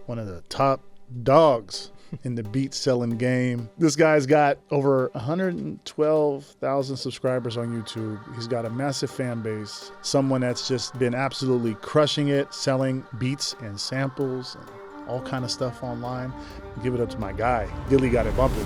one of the top dogs in the beat selling game. This guy's got over 112,000 subscribers on YouTube. He's got a massive fan base. Someone that's just been absolutely crushing it, selling beats and samples and all kind of stuff online. Give it up to my guy, Dilly Got It Bumpin'.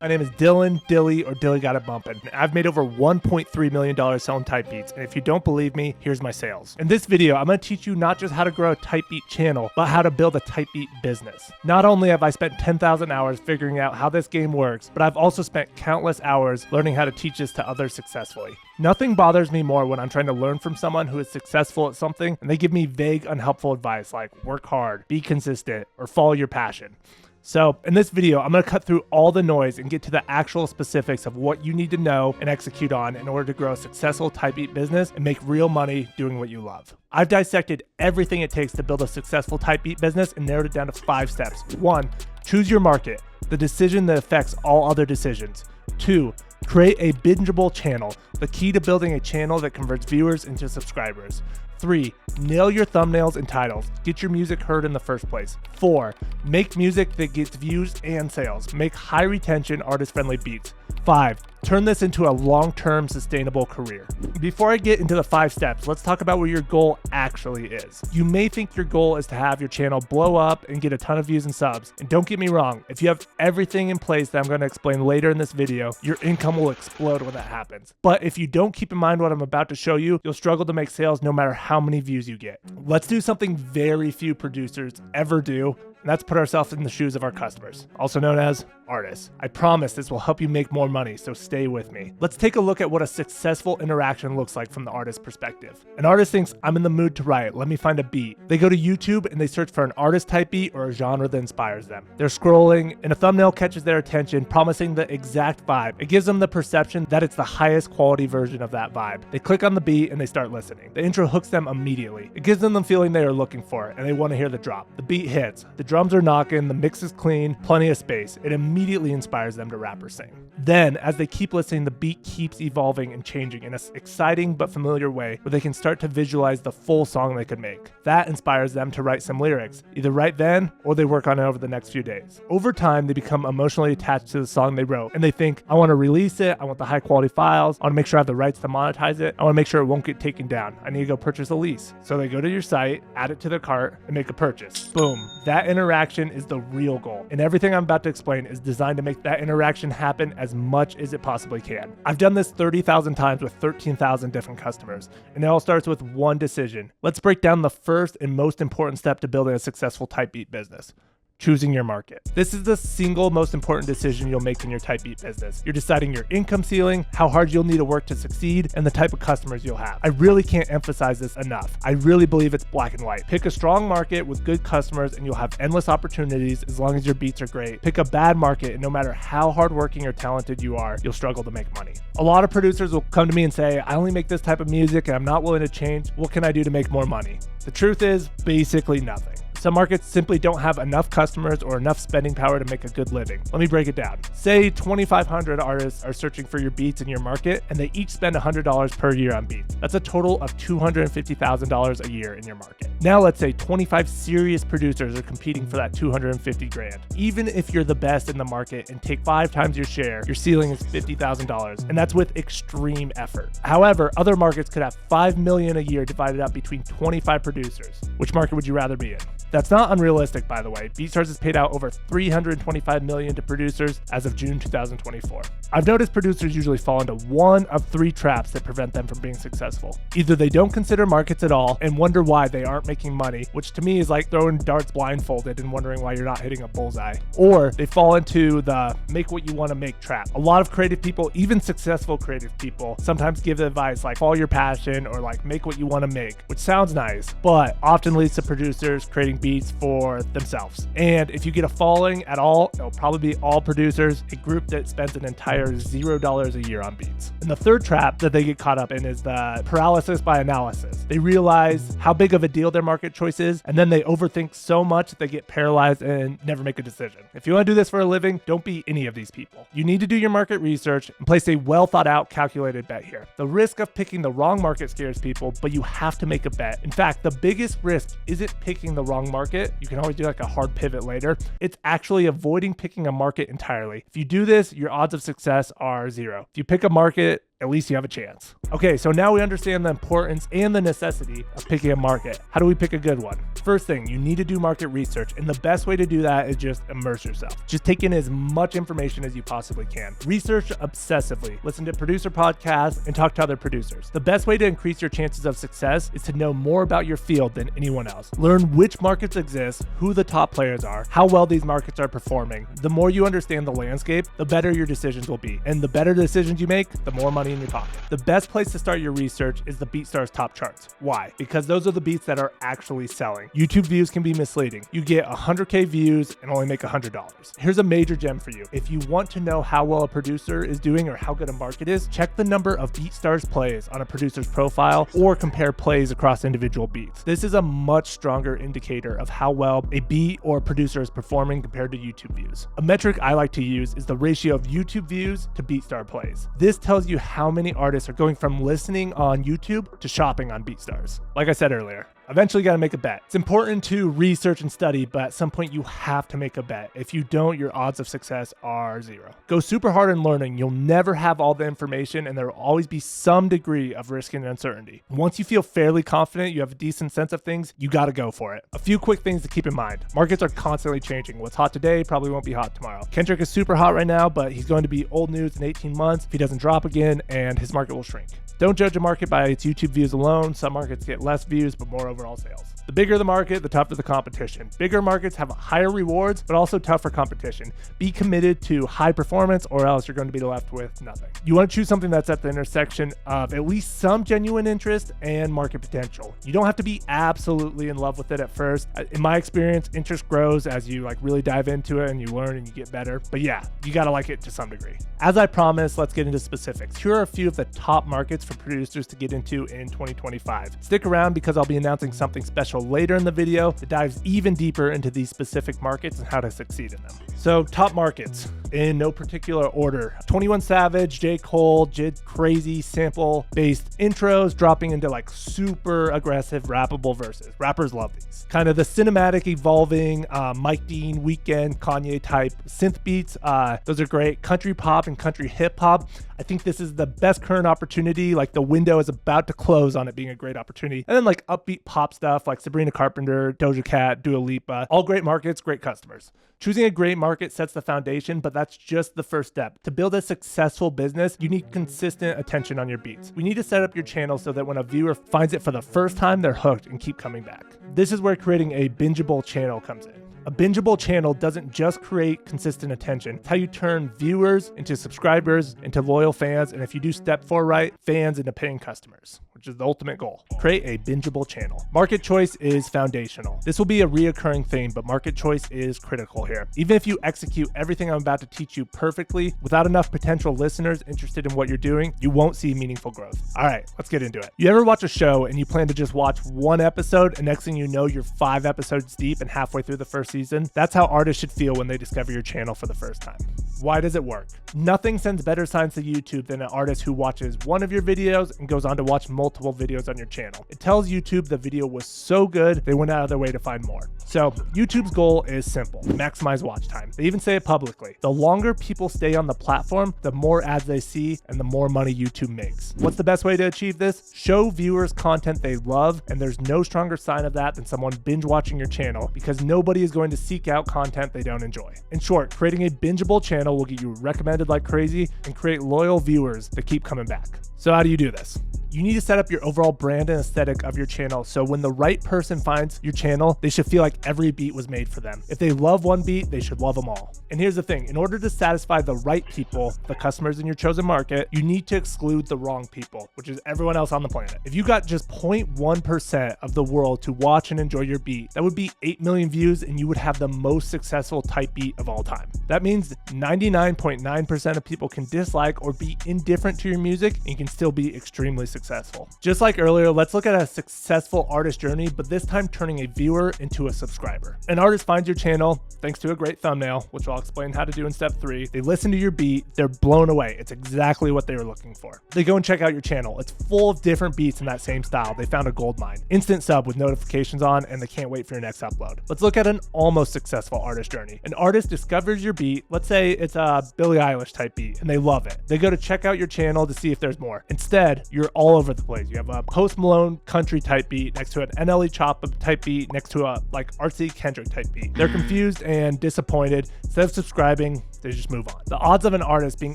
My name is Dylan, Dilly, or Dilly Got It Bumpin'. I've made over $1.3 million selling type beats, and if you don't believe me, here's my sales. In this video, I'm going to teach you not just how to grow a type beat channel, but how to build a type beat business. Not only have I spent 10,000 hours figuring out how this game works, but I've also spent countless hours learning how to teach this to others successfully. Nothing bothers me more when I'm trying to learn from someone who is successful at something and they give me vague, unhelpful advice like work hard, be consistent, or follow your passion. So in this video, I'm going to cut through all the noise and get to the actual specifics of what you need to know and execute on in order to grow a successful type beat business and make real money doing what you love. I've dissected everything it takes to build a successful type beat business and narrowed it down to 5 steps. 1, choose your market, the decision that affects all other decisions. 2, create a bingeable channel, the key to building a channel that converts viewers into subscribers. 3, nail your thumbnails and titles. Get your music heard in the first place. 4, make music that gets views and sales. Make high retention, artist-friendly beats. 5, turn this into a long-term sustainable career. Before I get into the 5 steps, let's talk about what your goal actually is. You may think your goal is to have your channel blow up and get a ton of views and subs. And don't get me wrong, if you have everything in place that I'm going to explain later in this video, your income will explode when that happens. But if you don't keep in mind what I'm about to show you, you'll struggle to make sales no matter how many views you get. Let's do something very few producers ever do, and that's put ourselves in the shoes of our customers, also known as artists. I promise this will help you make more money, so stay with me. Let's take a look at what a successful interaction looks like from the artist's perspective. An artist thinks, I'm in the mood to write, let me find a beat. They go to YouTube and they search for an artist type beat or a genre that inspires them. They're scrolling and a thumbnail catches their attention, promising the exact vibe. It gives them the perception that it's the highest quality version of that vibe. They click on the beat and they start listening. The intro hooks them immediately. It gives them the feeling they are looking for and they want to hear the drop. The beat hits. The drums are knocking, the mix is clean, plenty of space. It immediately inspires them to rap or sing. Then, as they keep listening, the beat keeps evolving and changing in an exciting but familiar way where they can start to visualize the full song they could make. That inspires them to write some lyrics, either right then or they work on it over the next few days. Over time, they become emotionally attached to the song they wrote and they think, I want to release it, I want the high quality files, I want to make sure I have the rights to monetize it, I want to make sure it won't get taken down, I need to go purchase a lease. So they go to your site, add it to their cart, and make a purchase. Boom. That interaction is the real goal. And everything I'm about to explain is designed to make that interaction happen as much as it possibly can. I've done this 30,000 times with 13,000 different customers, and it all starts with one decision. Let's break down the first and most important step to building a successful type beat business. Choosing your market. This is the single most important decision you'll make in your type beat business. You're deciding your income ceiling, how hard you'll need to work to succeed, and the type of customers you'll have. I really can't emphasize this enough. I really believe it's black and white. Pick a strong market with good customers and you'll have endless opportunities as long as your beats are great. Pick a bad market and no matter how hardworking or talented you are, you'll struggle to make money. A lot of producers will come to me and say, I only make this type of music and I'm not willing to change. What can I do to make more money? The truth is basically nothing. Some markets simply don't have enough customers or enough spending power to make a good living. Let me break it down. Say 2,500 artists are searching for your beats in your market and they each spend $100 per year on beats. That's a total of $250,000 a year in your market. Now let's say 25 serious producers are competing for that 250 grand. Even if you're the best in the market and take 5 times your share, your ceiling is $50,000, and that's with extreme effort. However, other markets could have $5 million a year divided up between 25 producers. Which market would you rather be in? That's not unrealistic, by the way. BeatStars has paid out over $325 million to producers as of June 2024. I've noticed producers usually fall into one of 3 traps that prevent them from being successful. Either they don't consider markets at all and wonder why they aren't making money, which to me is like throwing darts blindfolded and wondering why you're not hitting a bullseye. Or they fall into the make what you want to make trap. A lot of creative people, even successful creative people, sometimes give advice like follow your passion or like make what you want to make, which sounds nice, but often leads to producers creating beats for themselves. And if you get a following at all, it'll probably be all producers, a group that spends an entire $0 a year on beats. And the third trap that they get caught up in is the paralysis by analysis. They realize how big of a deal their market choice is, and then they overthink so much that they get paralyzed and never make a decision. If you want to do this for a living, don't be any of these people. You need to do your market research and place a well thought out, calculated bet here. The risk of picking the wrong market scares people, but you have to make a bet. In fact, the biggest risk isn't picking the wrong strong market, you can always do like a hard pivot later. It's actually avoiding picking a market entirely. If you do this, your odds of success are 0. If you pick a market, at least you have a chance. Okay, so now we understand the importance and the necessity of picking a market. How do we pick a good one? First thing, you need to do market research, and the best way to do that is just immerse yourself. Just take in as much information as you possibly can. Research obsessively, listen to producer podcasts, and talk to other producers. The best way to increase your chances of success is to know more about your field than anyone else. Learn which markets exist, who the top players are, how well these markets are performing. The more you understand the landscape, the better your decisions will be. And the better decisions you make, the more money in your pocket. The best place to start your research is the BeatStars top charts. Why? Because those are the beats that are actually selling. YouTube views can be misleading. You get 100K views and only make $100. Here's a major gem for you. If you want to know how well a producer is doing or how good a market is, check the number of BeatStars plays on a producer's profile or compare plays across individual beats. This is a much stronger indicator of how well a beat or producer is performing compared to YouTube views. A metric I like to use is the ratio of YouTube views to BeatStar plays. This tells you how many artists are going from listening on YouTube to shopping on BeatStars. Like I said earlier, eventually got to make a bet. It's important to research and study, but at some point you have to make a bet. If you don't, your odds of success are 0. Go super hard in learning. You'll never have all the information, and there will always be some degree of risk and uncertainty. Once you feel fairly confident, you have a decent sense of things, you got to go for it. A few quick things to keep in mind. Markets are constantly changing. What's hot today probably won't be hot tomorrow. Kendrick is super hot right now, but he's going to be old news in 18 months if he doesn't drop again, and his market will shrink. Don't judge a market by its YouTube views alone. Some markets get less views, but more overall sales. The bigger the market, the tougher the competition. Bigger markets have higher rewards, but also tougher competition. Be committed to high performance, or else you're going to be left with nothing. You want to choose something that's at the intersection of at least some genuine interest and market potential. You don't have to be absolutely in love with it at first. In my experience, interest grows as you really dive into it and you learn and you get better. But yeah, you got to like it to some degree. As I promised, let's get into specifics. Here are a few of the top markets for producers to get into in 2025. Stick around because I'll be announcing something special later in the video that dives even deeper into these specific markets and how to succeed in them. So top markets in no particular order: 21 Savage, J. Cole, Jid Crazy sample based intros dropping into super aggressive rappable verses. Rappers love these. Kind of the cinematic evolving Mike Dean, Weeknd, Kanye type synth beats. Those are great. Country pop and country hip hop. I think this is the best current opportunity. The window is about to close on it being a great opportunity. And then upbeat pop stuff like Sabrina Carpenter, Doja Cat, Dua Lipa. All great markets, great customers. Choosing a great market sets the foundation, but that's just the first step. To build a successful business, you need consistent attention on your beats. We need to set up your channel so that when a viewer finds it for the first time, they're hooked and keep coming back. This is where creating a bingeable channel comes in. A bingeable channel doesn't just create consistent attention. It's how you turn viewers into subscribers, into loyal fans, and if you do step 4 right, fans into paying customers, which is the ultimate goal. Create a bingeable channel. Market choice is foundational. This will be a reoccurring theme, but market choice is critical here. Even if you execute everything I'm about to teach you perfectly, without enough potential listeners interested in what you're doing, you won't see meaningful growth. All right, let's get into it. You ever watch a show and you plan to just watch one episode, and next thing you know, you're 5 episodes deep and halfway through the first season? That's how artists should feel when they discover your channel for the first time. Why does it work? Nothing sends better signs to YouTube than an artist who watches one of your videos and goes on to watch multiple videos on your channel. It tells YouTube the video was so good, they went out of their way to find more. So YouTube's goal is simple: maximize watch time. They even say it publicly. The longer people stay on the platform, the more ads they see and the more money YouTube makes. What's the best way to achieve this? Show viewers content they love, and there's no stronger sign of that than someone binge watching your channel, because nobody is going to seek out content they don't enjoy. In short, creating a bingeable channel will get you recommended like crazy and create loyal viewers that keep coming back. So how do you do this? You need to set up your overall brand and aesthetic of your channel, so when the right person finds your channel, they should feel like every beat was made for them. If they love one beat, they should love them all. And here's the thing: in order to satisfy the right people, the customers in your chosen market, you need to exclude the wrong people, which is everyone else on the planet. If you got just 0.1% of the world to watch and enjoy your beat, that would be 8 million views, and you would have the most successful type beat of all time. That means 99.9% of people can dislike or be indifferent to your music, and you can still be extremely successful. successful. Just like earlier, let's look at a successful artist journey, but this time turning a viewer into a subscriber. An artist finds your channel thanks to a great thumbnail, which I'll explain how to do in step 3. They listen to your beat, they're blown away. It's exactly what they were looking for. They go and check out your channel. It's full of different beats in that same style. They found a gold mine. Instant sub with notifications on, and they can't wait for your next upload. Let's look at an almost successful artist journey. An artist discovers your beat. Let's say it's a Billie Eilish type beat, and they love it. They go to check out your channel to see if there's more. Instead, you're all over the place. You have a Post Malone country type beat next to an NLE Choppa type beat next to a like artsy Kendrick type beat. They're confused and disappointed. Instead of subscribing, they just move on. The odds of an artist being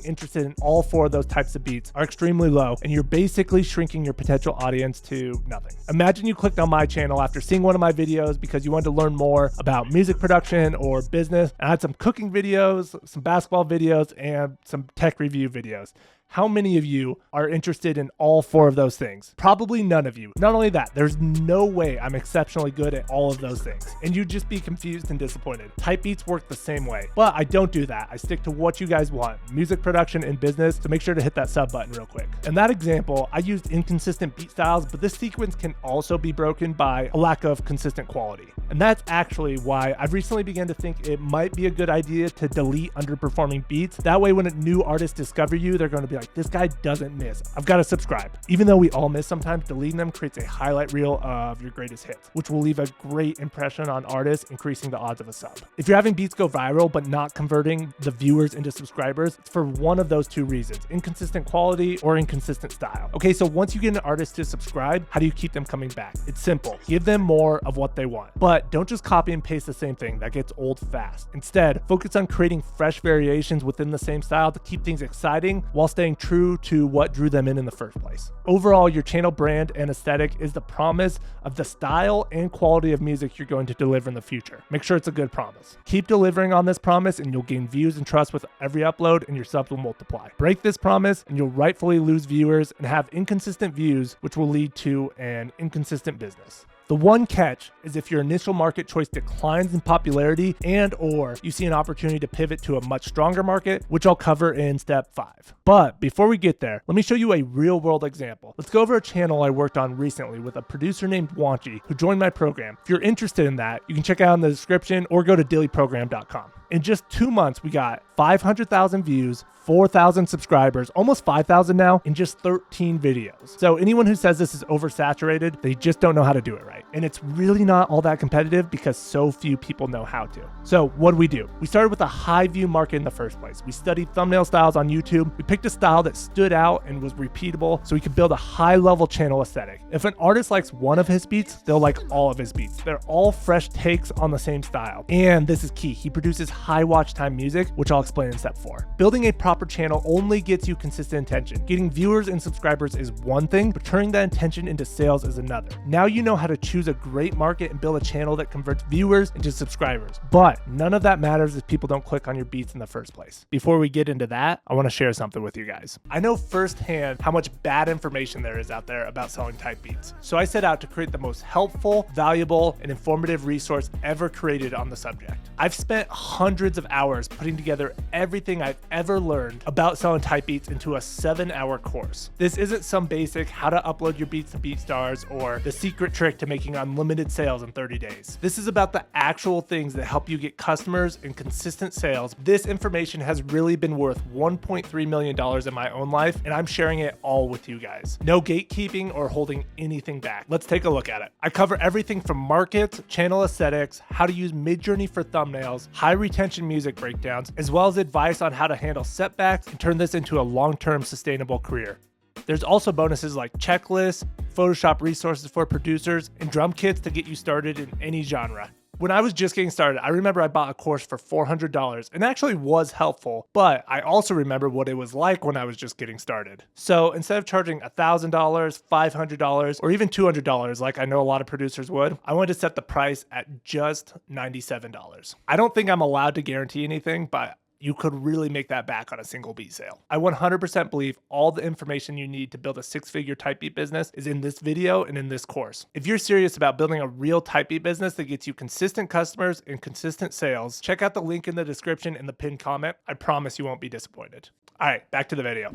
interested in all 4 of those types of beats are extremely low, and you're basically shrinking your potential audience to nothing. Imagine you clicked on my channel after seeing one of my videos because you wanted to learn more about music production or business. I had some cooking videos, some basketball videos, and some tech review videos. How many of you are interested in all 4 of those things? Probably none of you. Not only that, there's no way I'm exceptionally good at all of those things, and you'd just be confused and disappointed. Type beats work the same way, but I don't do that. I stick to what you guys want, music production and business, so make sure to hit that sub button real quick. In that example, I used inconsistent beat styles, but this sequence can also be broken by a lack of consistent quality. And that's actually why I've recently begun to think it might be a good idea to delete underperforming beats. That way, when a new artist discover you, they're going to be like, this guy doesn't miss. I've got to subscribe. Even though we all miss sometimes, deleting them creates a highlight reel of your greatest hits, which will leave a great impression on artists, increasing the odds of a sub. If you're having beats go viral, but not converting the viewers into subscribers, it's for one of those 2 reasons: inconsistent quality or inconsistent style. Okay, so once you get an artist to subscribe, how do you keep them coming back? It's simple. Give them more of what they want, but don't just copy and paste the same thing. That gets old fast. Instead, focus on creating fresh variations within the same style to keep things exciting while staying true to what drew them in the first place. Overall, your channel brand and aesthetic is the promise of the style and quality of music you're going to deliver in the future. Make sure it's a good promise. Keep delivering on this promise and you'll gain views and trust with every upload, and your subs will multiply. Break this promise and you'll rightfully lose viewers and have inconsistent views, which will lead to an inconsistent business. The one catch is if your initial market choice declines in popularity and/or you see an opportunity to pivot to a much stronger market, which I'll cover in step 5. But before we get there, let me show you a real world example. Let's go over a channel I worked on recently with a producer named Wanchi who joined my program. If you're interested in that, you can check out in the description or go to dillyprogram.com. In just 2 months, we got 500,000 views, 4,000 subscribers, almost 5,000 now in just 13 videos. So anyone who says this is oversaturated, they just don't know how to do it right. And it's really not all that competitive because so few people know how to. So what do? We started with a high view market in the first place. We studied thumbnail styles on YouTube. We picked a style that stood out and was repeatable so we could build a high level channel aesthetic. If an artist likes one of his beats, they'll like all of his beats. They're all fresh takes on the same style. And this is key. He produces high watch time music, which I'll explain in step 4. Building a proper channel only gets you consistent attention. Getting viewers and subscribers is one thing, but turning that attention into sales is another. Now you know how to choose a great market and build a channel that converts viewers into subscribers. But none of that matters if people don't click on your beats in the first place. Before we get into that, I want to share something with you guys. I know firsthand how much bad information there is out there about selling type beats. So I set out to create the most helpful, valuable, and informative resource ever created on the subject. I've spent hundreds of hours putting together everything I've ever learned about selling type beats into a 7-hour course. This isn't some basic how to upload your beats to BeatStars or the secret trick to making unlimited sales in 30 days. This is about the actual things that help you get customers and consistent sales. This information has really been worth $1.3 million in my own life, and I'm sharing it all with you guys. No gatekeeping or holding anything back. Let's take a look at it. I cover everything from markets, channel aesthetics, how to use Midjourney for thumbnails, high retention music breakdowns, as well as advice on how to handle setbacks and turn this into a long-term sustainable career. There's also bonuses like checklists, Photoshop resources for producers, and drum kits to get you started in any genre. When I was just getting started, I remember I bought a course for $400 and actually was helpful, but I also remember what it was like when I was just getting started. So instead of charging $1,000, $500, or even $200 like I know a lot of producers would, I wanted to set the price at just $97. I don't think I'm allowed to guarantee anything, but you could really make that back on a single beat sale. I 100% believe all the information you need to build a 6-figure type beat business is in this video and in this course. If you're serious about building a real type beat business that gets you consistent customers and consistent sales, check out the link in the description and the pinned comment. I promise you won't be disappointed. All right, back to the video.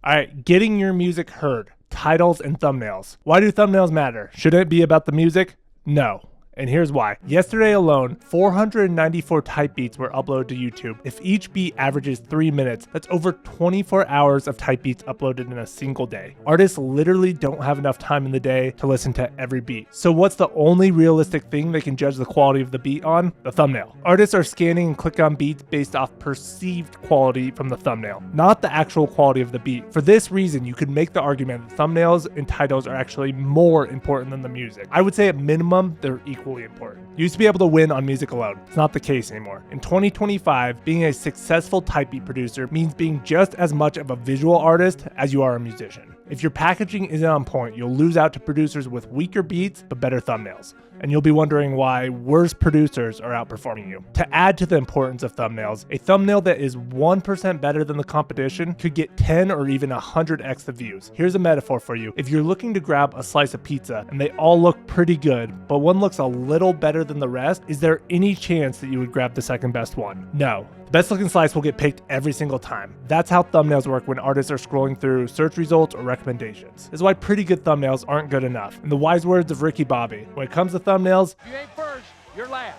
All right, getting your music heard. titles and thumbnails. Why do thumbnails matter? Shouldn't it be about the music? No. And here's why. Yesterday alone, 494 type beats were uploaded to YouTube. If each beat averages 3 minutes, that's over 24 hours of type beats uploaded in a single day. Artists literally don't have enough time in the day to listen to every beat. So what's the only realistic thing they can judge the quality of the beat on? The thumbnail. Artists are scanning and click on beats based off perceived quality from the thumbnail, not the actual quality of the beat. For this reason, you could make the argument that thumbnails and titles are actually more important than the music. I would say at minimum, they're equally important. You used to be able to win on music alone. It's not the case anymore. In 2025, being a successful type beat producer means being just as much of a visual artist as you are a musician. If your packaging isn't on point, you'll lose out to producers with weaker beats but better thumbnails. And you'll be wondering why worse producers are outperforming you. To add to the importance of thumbnails, a thumbnail that is 1% better than the competition could get 10 or even 100x the views. Here's a metaphor for you. If you're looking to grab a slice of pizza and they all look pretty good, but one looks a little better than the rest, is there any chance that you would grab the second best one? No. The best looking slice will get picked every single time. That's how thumbnails work when artists are scrolling through search results or recommendations. This is why pretty good thumbnails aren't good enough. In the wise words of Ricky Bobby, when it comes to thumbnails, you ain't first, you're last.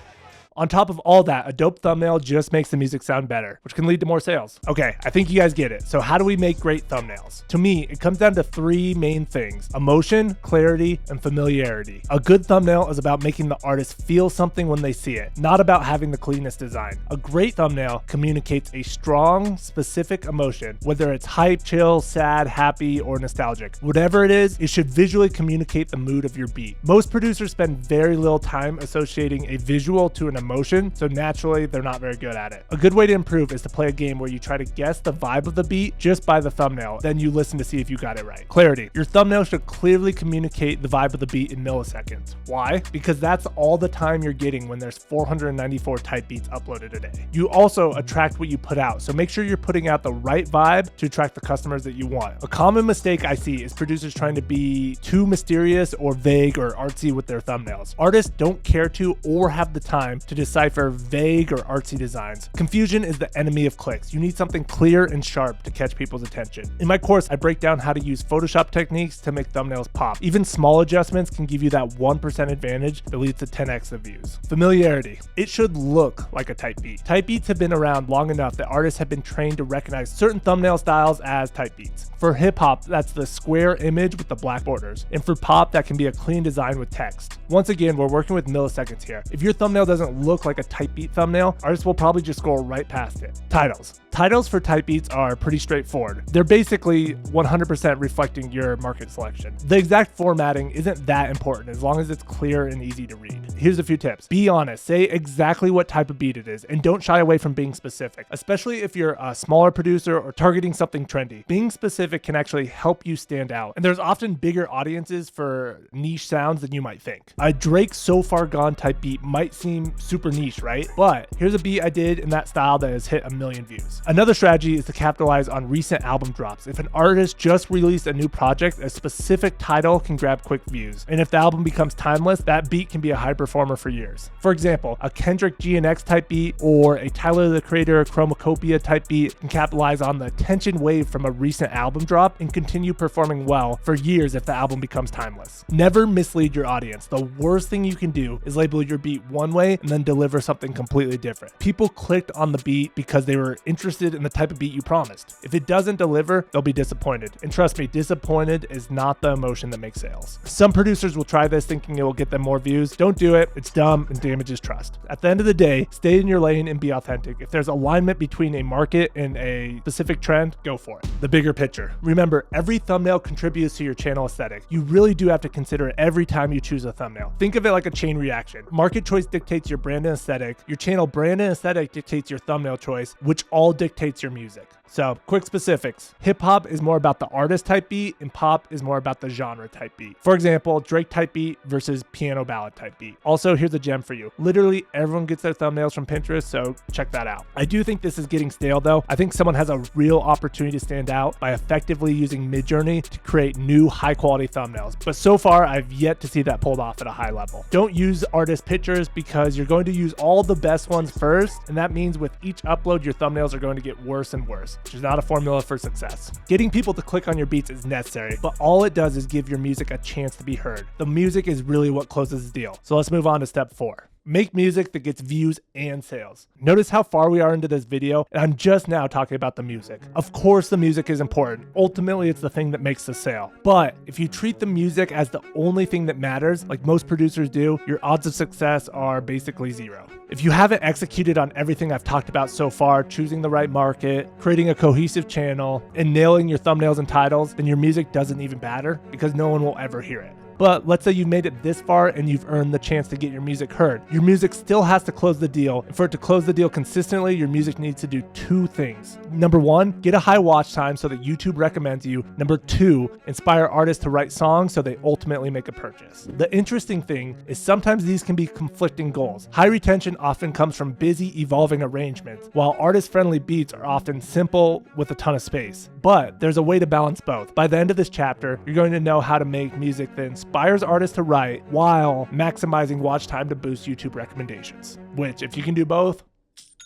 On top of all that, a dope thumbnail just makes the music sound better, which can lead to more sales. Okay, I think you guys get it. So how do we make great thumbnails? To me, it comes down to 3 main things: emotion, clarity, and familiarity. A good thumbnail is about making the artist feel something when they see it, not about having the cleanest design. A great thumbnail communicates a strong, specific emotion, whether it's hype, chill, sad, happy, or nostalgic. Whatever it is, it should visually communicate the mood of your beat. Most producers spend very little time associating a visual to an emotion, so naturally they're not very good at it. A good way to improve is to play a game where you try to guess the vibe of the beat just by the thumbnail, then you listen to see if you got it right. Clarity. Your thumbnail should clearly communicate the vibe of the beat in milliseconds. Why? Because that's all the time you're getting when there's 494 type beats uploaded a day. You also attract what you put out, so make sure you're putting out the right vibe to attract the customers that you want. A common mistake I see is producers trying to be too mysterious or vague or artsy with their thumbnails. Artists don't care to or have the time to decipher vague or artsy designs. Confusion is the enemy of clicks. You need something clear and sharp to catch people's attention. In my course, I break down how to use Photoshop techniques to make thumbnails pop. Even small adjustments can give you that 1% advantage that leads to 10x the views. Familiarity. It should look like a type beat. Type beats have been around long enough that artists have been trained to recognize certain thumbnail styles as type beats. For hip hop, that's the square image with the black borders. And for pop, that can be a clean design with text. Once again, we're working with milliseconds here. If your thumbnail doesn't look like a type beat thumbnail, artists will probably just scroll right past it. Titles. Titles for type beats are pretty straightforward. They're basically 100% reflecting your market selection. The exact formatting isn't that important as long as it's clear and easy to read. Here's a few tips. Be honest, say exactly what type of beat it is, and don't shy away from being specific, especially if you're a smaller producer or targeting something trendy. Being specific can actually help you stand out, and there's often bigger audiences for niche sounds than you might think. A Drake So Far Gone type beat might seem super niche, right? But here's a beat I did in that style that has hit 1 million views. Another strategy is to capitalize on recent album drops. If an artist just released a new project, a specific title can grab quick views. And if the album becomes timeless, that beat can be a high performer for years. For example, a Kendrick GNX type beat or a Tyler the Creator Chromacopia type beat can capitalize on the attention wave from a recent album drop and continue performing well for years if the album becomes timeless. Never mislead your audience. The worst thing you can do is label your beat one way and then deliver something completely different. People clicked on the beat because they were interested in the type of beat you promised. If it doesn't deliver, they'll be disappointed. And trust me, disappointed is not the emotion that makes sales. Some producers will try this thinking it will get them more views. Don't do it. It's dumb and damages trust. At the end of the day, stay in your lane and be authentic. If there's alignment between a market and a specific trend, go for it. The bigger picture. Remember, every thumbnail contributes to your channel aesthetic. You really do have to consider it every time you choose a thumbnail. Think of it like a chain reaction. Market choice dictates your brand and aesthetic. Your channel brand and aesthetic dictates your thumbnail choice, which all dictates your music. So, quick specifics. Hip hop is more about the artist type beat and pop is more about the genre type beat. For example, Drake type beat versus piano ballad type beat. Also, here's a gem for you. Literally everyone gets their thumbnails from Pinterest, so check that out. I do think this is getting stale though. I think someone has a real opportunity to stand out by effectively using Midjourney to create new high quality thumbnails. But so far, I've yet to see that pulled off at a high level. Don't use artist pictures because you're going to use all the best ones first, and that means with each upload, your thumbnails are going to get worse and worse, which is not a formula for success. Getting people to click on your beats is necessary, but all it does is give your music a chance to be heard. The music is really what closes the deal. So let's move on to step 4. Make music that gets views and sales. Notice how far we are into this video, and I'm just now talking about the music. Of course, the music is important. Ultimately, it's the thing that makes the sale. But if you treat the music as the only thing that matters, like most producers do, your odds of success are basically zero. If you haven't executed on everything I've talked about so far, choosing the right market, creating a cohesive channel, and nailing your thumbnails and titles, then your music doesn't even matter because no one will ever hear it. But let's say you've made it this far and you've earned the chance to get your music heard. Your music still has to close the deal. And for it to close the deal consistently, your music needs to do 2 things. Number 1, get a high watch time so that YouTube recommends you. Number 2, inspire artists to write songs so they ultimately make a purchase. The interesting thing is sometimes these can be conflicting goals. High retention often comes from busy, evolving arrangements, while artist-friendly beats are often simple with a ton of space. But there's a way to balance both. By the end of this chapter, you're going to know how to make music that inspires artists to write while maximizing watch time to boost YouTube recommendations. Which, if you can do both,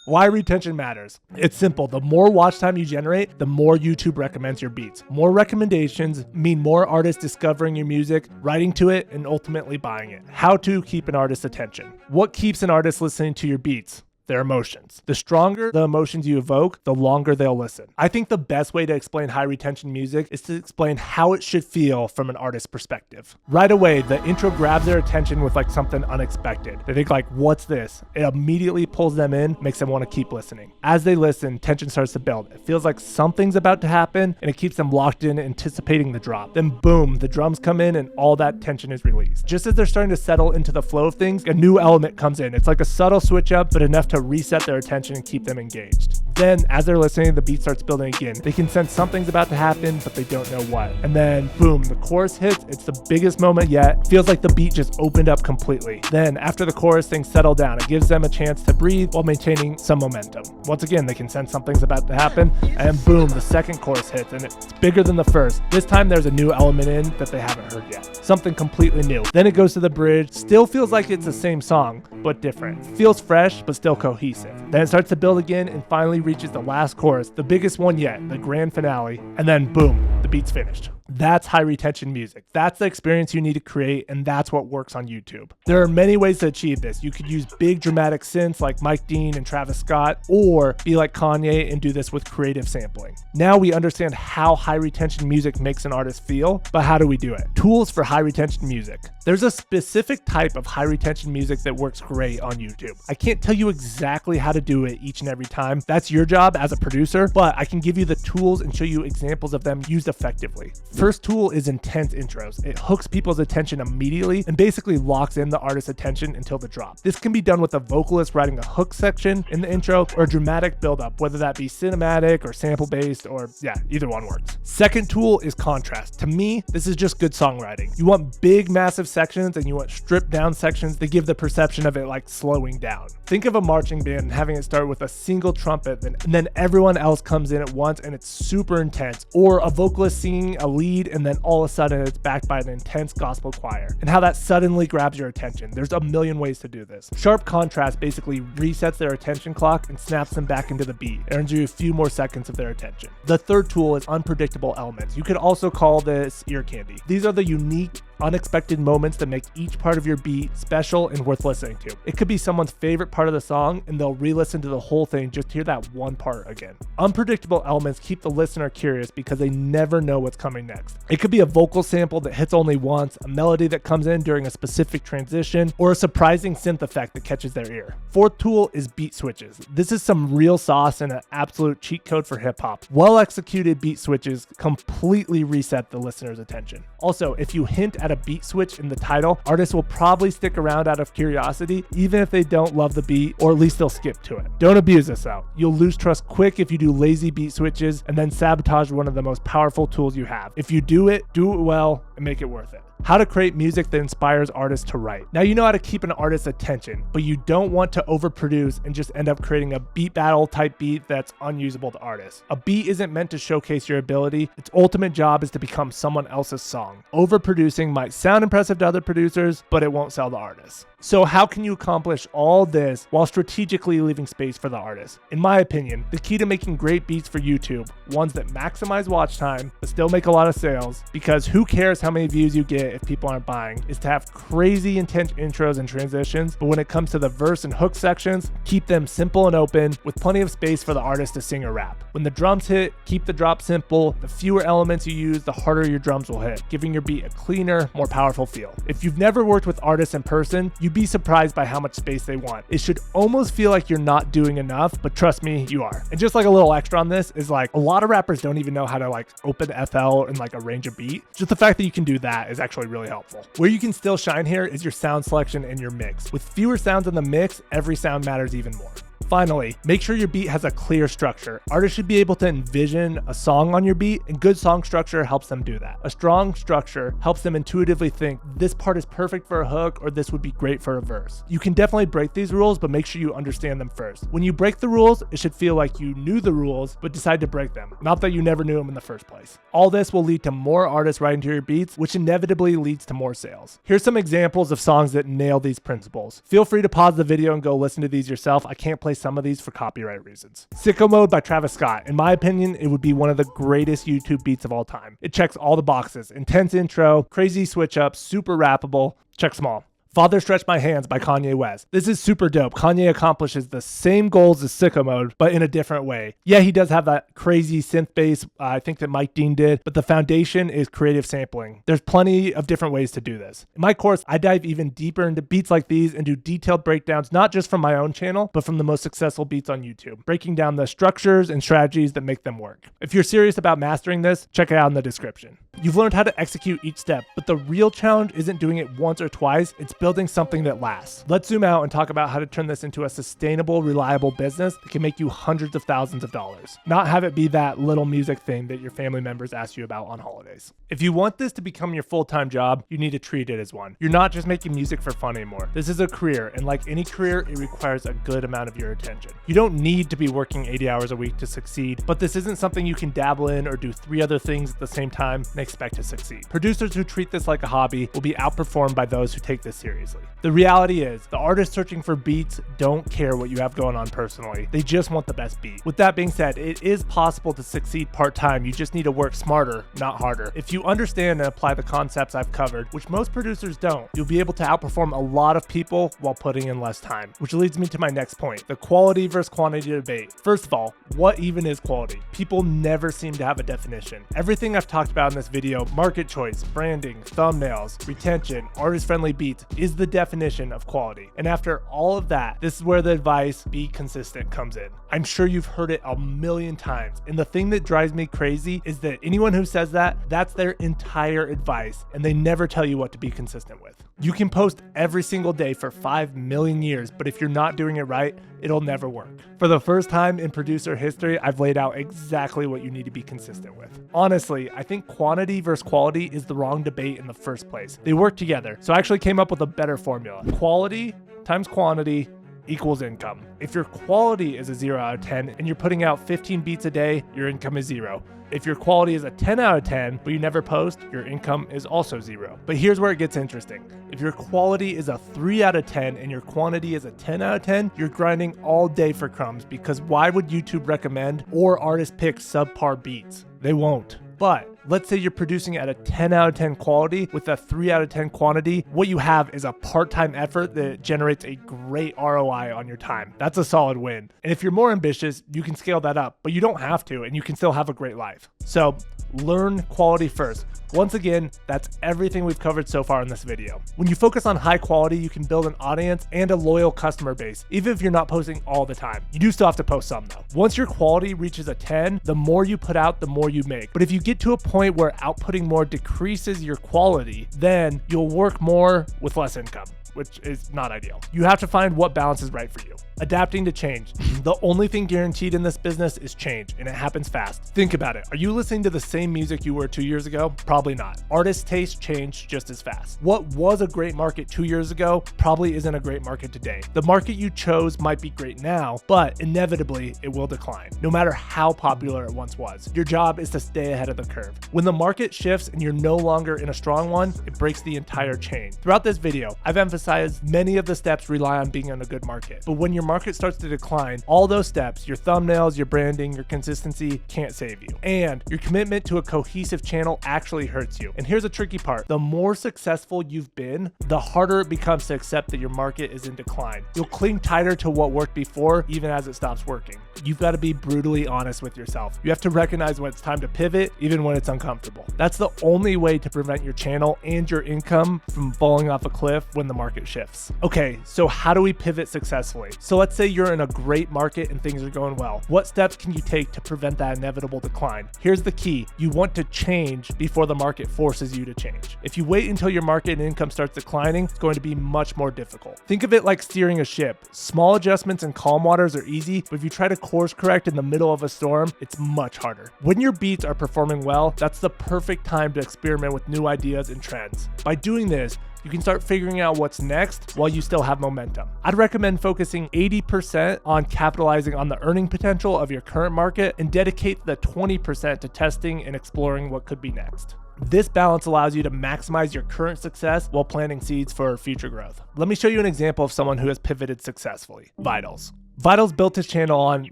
why retention matters. It's simple. The more watch time you generate, the more YouTube recommends your beats. More recommendations mean more artists discovering your music, writing to it, and ultimately buying it. How to keep an artist's attention. What keeps an artist listening to your beats? Their emotions. The stronger the emotions you evoke, the longer they'll listen. I think the best way to explain high retention music is to explain how it should feel from an artist's perspective. Right away, the intro grabs their attention with like something unexpected. They think like, what's this? It immediately pulls them in, makes them want to keep listening. As they listen, tension starts to build. It feels like something's about to happen and it keeps them locked in, anticipating the drop. Then boom, the drums come in and all that tension is released. Just as they're starting to settle into the flow of things, a new element comes in. It's like a subtle switch up, but enough to reset their attention and keep them engaged. Then, as they're listening, the beat starts building again. They can sense something's about to happen, but they don't know what. And then, boom, the chorus hits. It's the biggest moment yet. Feels like the beat just opened up completely. Then, after the chorus, things settle down. It gives them a chance to breathe while maintaining some momentum. Once again, they can sense something's about to happen. And boom, the second chorus hits, and it's bigger than the first. This time, there's a new element in that they haven't heard yet. Something completely new. Then it goes to the bridge. Still feels like it's the same song, but different. Feels fresh, but still cohesive. Then it starts to build again and finally reaches the last chorus, the biggest one yet, the grand finale, and then boom, the beat's finished. That's high retention music. That's the experience you need to create, and that's what works on YouTube. There are many ways to achieve this. You could use big dramatic synths like Mike Dean and Travis Scott, or be like Kanye and do this with creative sampling. Now we understand how high retention music makes an artist feel, but how do we do it? Tools for high retention music. There's a specific type of high retention music that works great on YouTube. I can't tell you exactly how to do it each and every time. That's your job as a producer, but I can give you the tools and show you examples of them used effectively. First tool is intense intros. It hooks people's attention immediately and basically locks in the artist's attention until the drop. This can be done with a vocalist writing a hook section in the intro or a dramatic buildup, whether that be cinematic or sample-based, or yeah, either one works. Second tool is contrast. To me, this is just good songwriting. You want big, massive sections and you want stripped down sections that give the perception of it like slowing down. Think of a marching band and having it start with a single trumpet and then everyone else comes in at once and it's super intense, or a vocalist singing a lead and then all of a sudden it's backed by an intense gospel choir, and how that suddenly grabs your attention. There's a million ways to do this. Sharp contrast basically resets their attention clock and snaps them back into the beat. It earns you a few more seconds of their attention. The third tool is unpredictable elements. You could also call this ear candy. These are the unique, unexpected moments that make each part of your beat special and worth listening to. It could be someone's favorite part of the song and they'll re-listen to the whole thing just to hear that one part again. Unpredictable elements keep the listener curious because they never know what's coming next. It could be a vocal sample that hits only once, a melody that comes in during a specific transition, or a surprising synth effect that catches their ear. Fourth tool is beat switches. This is some real sauce and an absolute cheat code for hip hop. Well executed beat switches completely reset the listener's attention. Also, if you hint at a beat switch in the title, artists will probably stick around out of curiosity, even if they don't love the beat, or at least they'll skip to it. Don't abuse this out. You'll lose trust quick if you do lazy beat switches and then sabotage one of the most powerful tools you have. If you do it well, and make it worth it. How to create music that inspires artists to write. Now you know how to keep an artist's attention, but you don't want to overproduce and just end up creating a beat battle type beat that's unusable to artists. A beat isn't meant to showcase your ability. Its ultimate job is to become someone else's song. Overproducing might sound impressive to other producers, but it won't sell to artists. So how can you accomplish all this while strategically leaving space for the artist? In my opinion, the key to making great beats for YouTube, ones that maximize watch time, but still make a lot of sales, because who cares how many views you get if people aren't buying, is to have crazy intense intros and transitions, but when it comes to the verse and hook sections, keep them simple and open with plenty of space for the artist to sing or rap. When the drums hit, keep the drop simple. The fewer elements you use, the harder your drums will hit, giving your beat a cleaner, more powerful feel. If you've never worked with artists in person, you'd be surprised by how much space they want. It should almost feel like you're not doing enough, but trust me, you are. And just like a little extra on this is like a lot of rappers don't even know how to like open FL and like arrange a beat. Just the fact that you can do that is actually really helpful. Where you can still shine here is your sound selection and your mix. With fewer sounds in the mix, every sound matters even more. Finally, make sure your beat has a clear structure. Artists should be able to envision a song on your beat, and good song structure helps them do that. A strong structure helps them intuitively think this part is perfect for a hook or this would be great for a verse. You can definitely break these rules, but make sure you understand them first. When you break the rules, it should feel like you knew the rules, but decided to break them, not that you never knew them in the first place. All this will lead to more artists writing to your beats, which inevitably leads to more sales. Here's some examples of songs that nail these principles. Feel free to pause the video and go listen to these yourself. I can't play some of these for copyright reasons. Sicko Mode by Travis Scott. In my opinion, it would be one of the greatest YouTube beats of all time. It checks all the boxes. Intense intro, crazy switch up, super rappable. Check them all. Father Stretch My Hands by Kanye West. This is super dope. Kanye accomplishes the same goals as Sicko Mode, but in a different way. Yeah, he does have that crazy synth bass, I think that Mike Dean did, but the foundation is creative sampling. There's plenty of different ways to do this. In my course, I dive even deeper into beats like these and do detailed breakdowns, not just from my own channel, but from the most successful beats on YouTube, breaking down the structures and strategies that make them work. If you're serious about mastering this, check it out in the description. You've learned how to execute each step, but the real challenge isn't doing it once or twice, it's building something that lasts. Let's zoom out and talk about how to turn this into a sustainable, reliable business that can make you hundreds of thousands of dollars. Not have it be that little music thing that your family members ask you about on holidays. If you want this to become your full-time job, you need to treat it as one. You're not just making music for fun anymore. This is a career, and like any career, it requires a good amount of your attention. You don't need to be working 80 hours a week to succeed, but this isn't something you can dabble in or do 3 other things at the same time and expect to succeed. Producers who treat this like a hobby will be outperformed by those who take this seriously. The reality is, the artists searching for beats don't care what you have going on personally. They just want the best beat. With that being said, it is possible to succeed part-time. You just need to work smarter, not harder. If you understand and apply the concepts I've covered, which most producers don't, you'll be able to outperform a lot of people while putting in less time. Which leads me to my next point, the quality versus quantity debate. First of all, what even is quality? People never seem to have a definition. Everything I've talked about in this video, market choice, branding, thumbnails, retention, artist-friendly beats, is the definition of quality. And after all of that, this is where the advice, be consistent, comes in. I'm sure you've heard it a million times. And the thing that drives me crazy is that anyone who says that, that's their entire advice, and they never tell you what to be consistent with. You can post every single day for 5 million years, but if you're not doing it right, it'll never work. For the first time in producer history, I've laid out exactly what you need to be consistent with. Honestly, I think quantity versus quality is the wrong debate in the first place. They work together, so I actually came up with a better formula. Quality times quantity equals income. If your quality is a 0 out of 10 and you're putting out 15 beats a day, your income is 0. If your quality is a 10 out of 10, but you never post, your income is also 0. But here's where it gets interesting. If your quality is a 3 out of 10 and your quantity is a 10 out of 10, you're grinding all day for crumbs, because why would YouTube recommend or artists pick subpar beats? They won't. But let's say you're producing at a 10 out of 10 quality with a 3 out of 10 quantity. What you have is a part-time effort that generates a great ROI on your time. That's a solid win. And if you're more ambitious, you can scale that up, but you don't have to, and you can still have a great life. So learn quality first. Once again, that's everything we've covered so far in this video. When you focus on high quality, you can build an audience and a loyal customer base, even if you're not posting all the time. You do still have to post some though. Once your quality reaches a 10, the more you put out, the more you make. But if you get to a point where outputting more decreases your quality, then you'll work more with less income, which is not ideal. You have to find what balance is right for you. Adapting to change. The only thing guaranteed in this business is change, and it happens fast. Think about it. Are you listening to the same music you were 2 years ago? Probably not. Artists' tastes change just as fast. What was a great market 2 years ago probably isn't a great market today. The market you chose might be great now, but inevitably it will decline, no matter how popular it once was. Your job is to stay ahead of the curve. When the market shifts and you're no longer in a strong one, it breaks the entire chain. Throughout this video, I've emphasized many of the steps rely on being in a good market. But when your market starts to decline, all those steps, your thumbnails, your branding, your consistency, can't save you. And your commitment to a cohesive channel actually hurts you. And here's the tricky part. The more successful you've been, the harder it becomes to accept that your market is in decline. You'll cling tighter to what worked before, even as it stops working. You've got to be brutally honest with yourself. You have to recognize when it's time to pivot, even when it's uncomfortable. That's the only way to prevent your channel and your income from falling off a cliff when the market shifts. Okay, so how do we pivot successfully? So let's say you're in a great market and things are going well. What steps can you take to prevent that inevitable decline? Here's the key. You want to change before the market forces you to change. If you wait until your market and income starts declining, it's going to be much more difficult. Think of it like steering a ship. Small adjustments in calm waters are easy, but if you try to course correct in the middle of a storm, it's much harder. When your beats are performing well, that's the perfect time to experiment with new ideas and trends. By doing this, you can start figuring out what's next while you still have momentum. I'd recommend focusing 80% on capitalizing on the earning potential of your current market and dedicate the 20% to testing and exploring what could be next. This balance allows you to maximize your current success while planting seeds for future growth. Let me show you an example of someone who has pivoted successfully. Vitals. Vitals built his channel on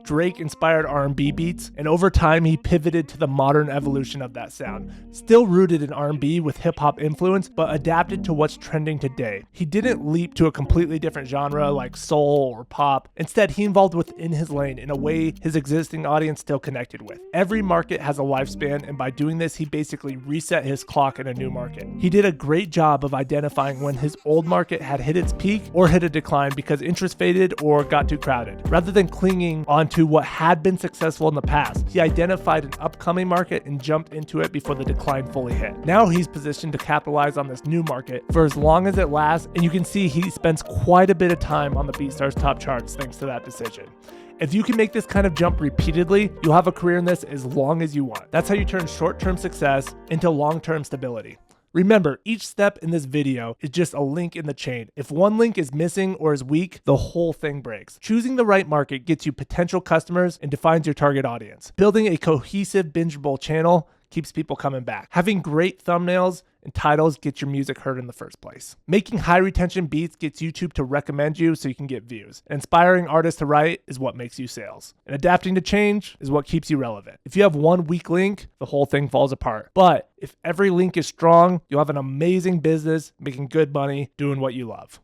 Drake-inspired R&B beats, and over time he pivoted to the modern evolution of that sound. Still rooted in R&B with hip-hop influence, but adapted to what's trending today. He didn't leap to a completely different genre like soul or pop. Instead, he evolved within his lane in a way his existing audience still connected with. Every market has a lifespan, and by doing this, he basically reset his clock in a new market. He did a great job of identifying when his old market had hit its peak or hit a decline because interest faded or got too crowded. Rather than clinging onto what had been successful in the past, he identified an upcoming market and jumped into it before the decline fully hit. Now he's positioned to capitalize on this new market for as long as it lasts, and you can see he spends quite a bit of time on the BeatStars top charts thanks to that decision. If you can make this kind of jump repeatedly, you'll have a career in this as long as you want. That's how you turn short-term success into long-term stability. Remember, each step in this video is just a link in the chain. If one link is missing or is weak, the whole thing breaks. Choosing the right market gets you potential customers and defines your target audience. Building a cohesive, bingeable channel keeps people coming back. Having great thumbnails and titles get your music heard in the first place. Making high retention beats gets YouTube to recommend you so you can get views. Inspiring artists to write is what makes you sales. And adapting to change is what keeps you relevant. If you have one weak link, the whole thing falls apart. But if every link is strong, you'll have an amazing business, making good money, doing what you love.